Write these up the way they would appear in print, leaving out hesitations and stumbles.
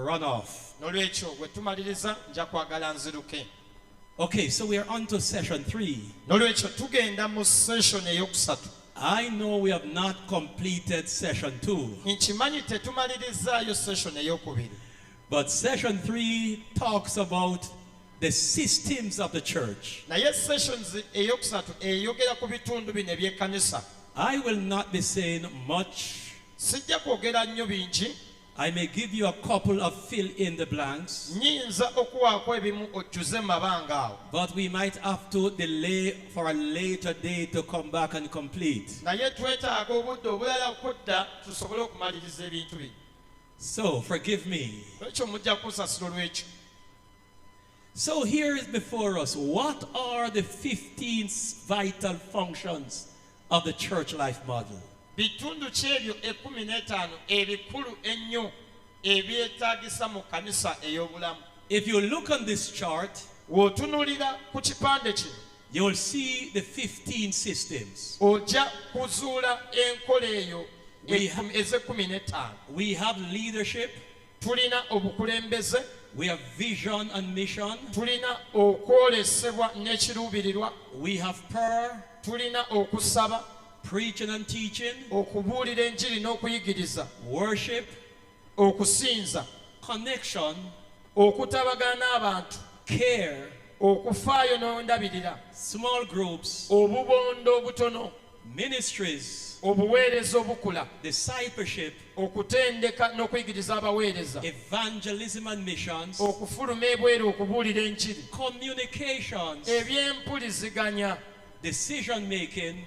run off. Okay, so we are on to session 3. I know we have not completed session 2. But session 3 talks about the systems of the church. I will not be saying much. I may give you a couple of fill in the blanks. But we might have to delay for a later day to come back and complete. So forgive me. So here is before us, what are the 15 vital functions of the church life model? If you look on this chart, you will see the 15 systems. We have leadership. We have vision and mission. We have prayer, preaching and teaching, worship, connection, care, small groups, ministries, discipleship, evangelism and missions, communications, decision making,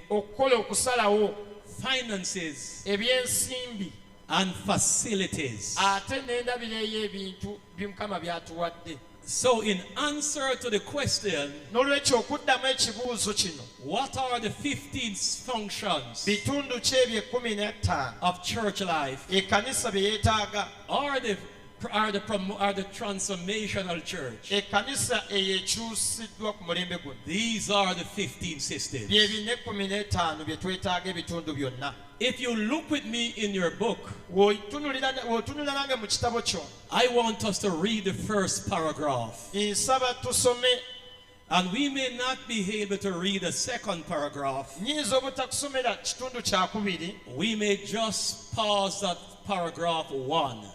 finances, and facilities. So in answer to the question, what are the 15 functions of church life? Are the transformational church? These are the 15 systems. If you look with me in your book, I want us to read the first paragraph. And we may not be able to read the second paragraph. We may just pause at paragraph 1.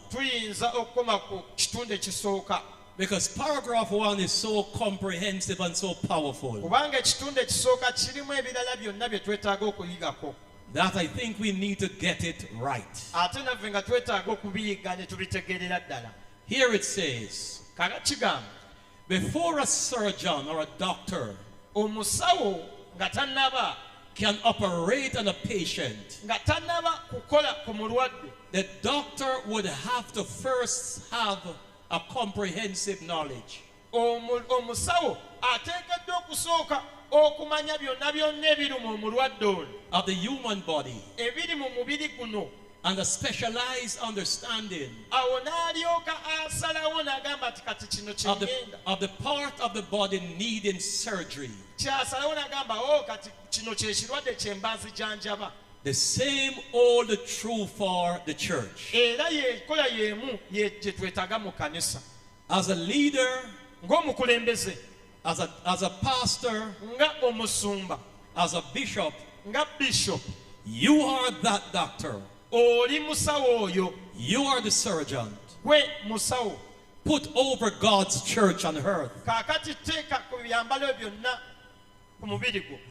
Because paragraph 1 is so comprehensive and so powerful that I think we need to get it right. Here it says, before a surgeon or a doctor can operate on a patient, the doctor would have to first have a comprehensive knowledge of the human body and a specialized understanding of the part of the body needing surgery. The same holds true for the church. As a leader, as a pastor, as a bishop, you are that doctor. You are the surgeon put over God's church on earth.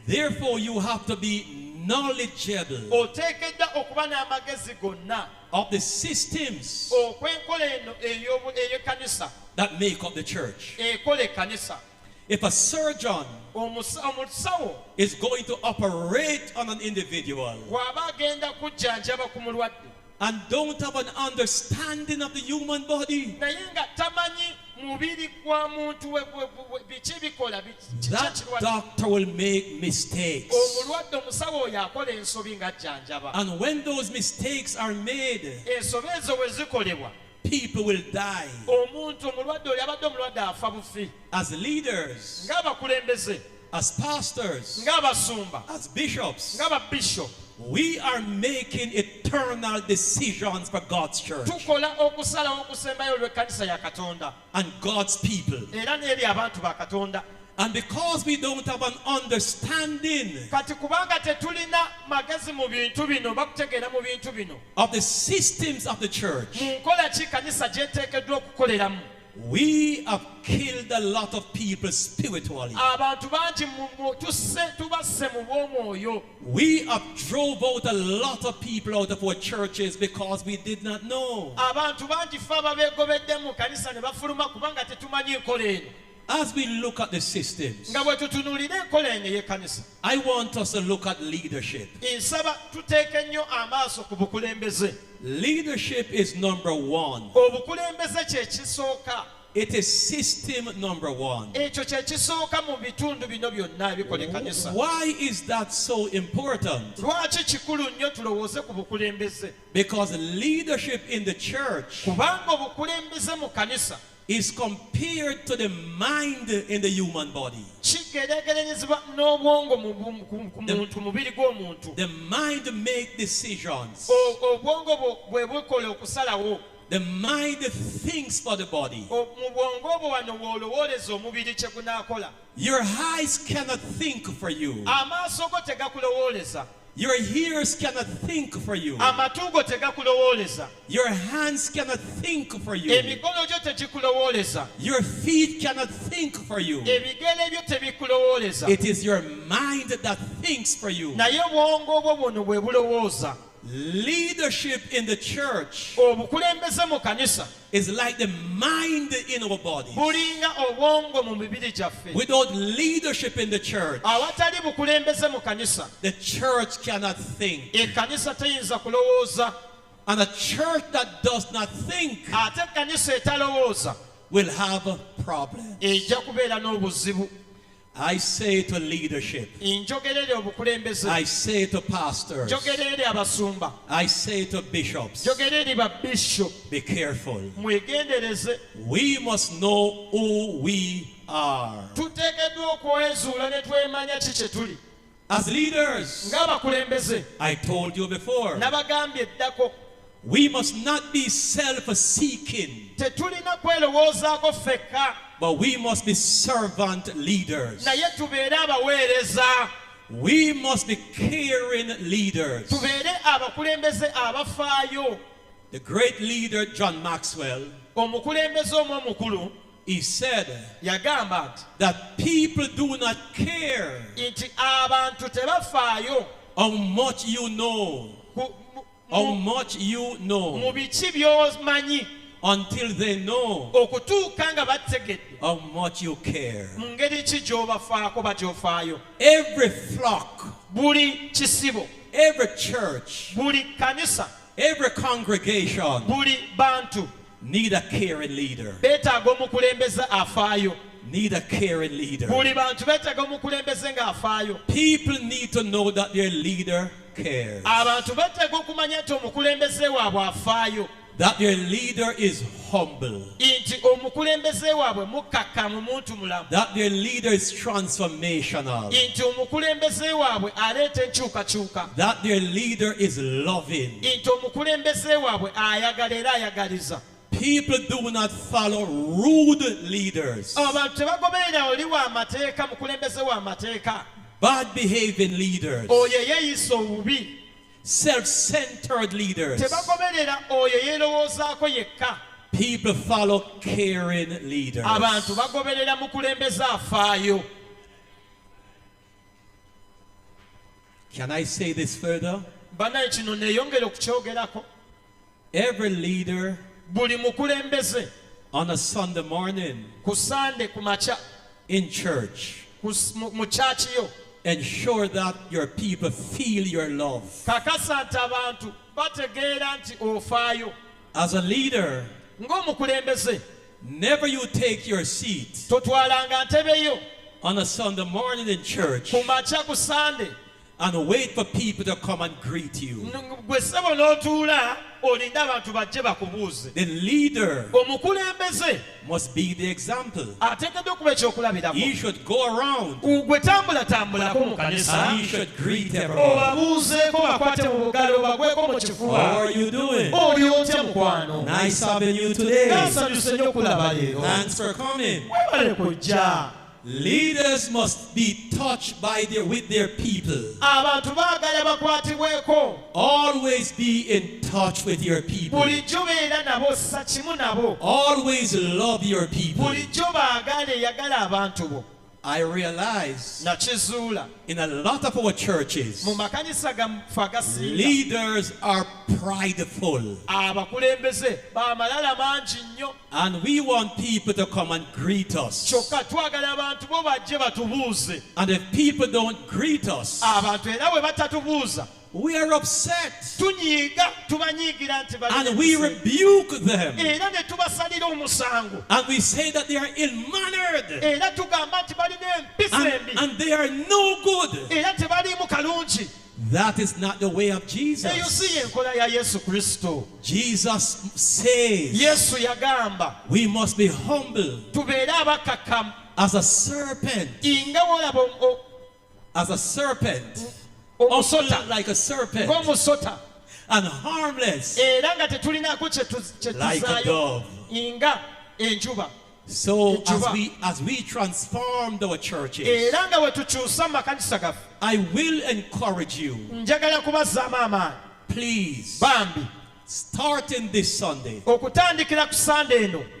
Therefore, you have to be knowledgeable of the systems that make up the church. If a surgeon is going to operate on an individual and don't have an understanding of the human body, that doctor will make mistakes. And when those mistakes are made, people will die. As leaders, as pastors, as bishops, We are making eternal decisions for God's church and God's people. And because we don't have an understanding of the systems of the church, we have killed a lot of people spiritually. We have drove out a lot of people out of our churches because we did not know. As we look at the systems, I want us to look at leadership. Leadership is number one. It is system number one. Why is that so important? Because leadership in the church is compared to the mind in the human body. The mind makes decisions. The mind thinks for the body. Your eyes cannot think for you. Your ears cannot think for you. Your hands cannot think for you. Your feet cannot think for you. It is your mind that thinks for you. Leadership in the church is like the mind in our body. Without leadership in the church, the church cannot think. And a church that does not think will have a problem. I say to leadership, I say to pastors, I say to bishops, be careful. We must know who we are. As leaders, I told you before, we must not be self-seeking, but we must be servant leaders. We must be caring leaders. The great leader John Maxwell, he said that people do not care how much you know. How much you know until they know how much you care. Every flock, every church, every congregation need a caring leader. Need a caring leader. People need to know that their leader cares. That their leader is humble. That their leader is transformational. That their leader is loving. People do not follow rude leaders. Bad behaving leaders. Self-centered leaders. People follow caring leaders. Can I say this further? Every leader on a Sunday morning in church, ensure that your people feel your love. As a leader, never you take your seat on a Sunday morning in church and wait for people to come and greet you. The leader must be the example. He should go around and he should greet everyone. How are you doing? Nice having you today. Thanks for coming. Leaders must be touched with their people. Always be in touch with your people. Always love your people. I realize in a lot of our churches, leaders are prideful. And we want people to come and greet us. And if people don't greet us, we are upset. And we rebuke them. And we say that they are ill-mannered. And they are no good. That is not the way of Jesus. Jesus says we must be humble as a serpent. As a serpent. Like a serpent. And harmless like a dove. So as we transform our churches, I will encourage you, please, starting this Sunday,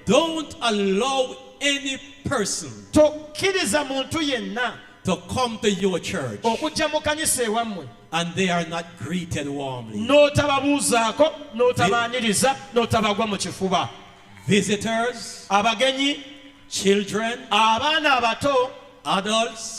don't allow any person to come to your church and they are not greeted warmly. Visitors, children, adults,